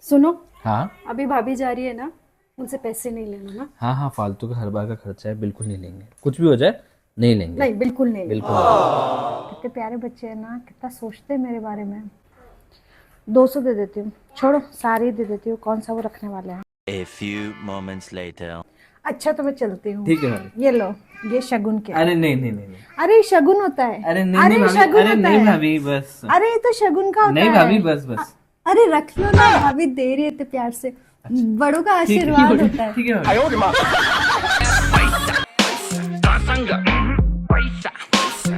सुनो, हाँ अभी भाभी जा रही है ना, उनसे पैसे नहीं लेना ना। हाँ हाँ, फालतू का हर बार का खर्चा है, बिल्कुल नहीं लेंगे, कुछ भी हो जाए नहीं लेंगे। नहीं, बिल्कुल नहीं लेना। बिल्कुल नहीं। कितने प्यारे बच्चे हैं ना, कितना सोचते हैं मेरे बारे में। 200 दे देती हूँ, छोड़ो सारे ही दे देती हूँ, कौन सा वो रखने वाले हैं। A few moments later. अच्छा तो मैं चलती हूँ। ठीक है भाभी। ये लो, ये शगुन के। अरे नहीं नहीं नहीं नहीं। अरे शगुन होता है। अरे नहीं नहीं भाभी, शगुन अरे होता नहीं है। भाभी बस। अरे ये तो शगुन का होता नहीं है। भाभी बस बस। अरे रख लो ना, भाभी दे रही है इतने प्यार से। बड़ों का ठीक है आशीर्वाद होता है। ठीक है भाभी।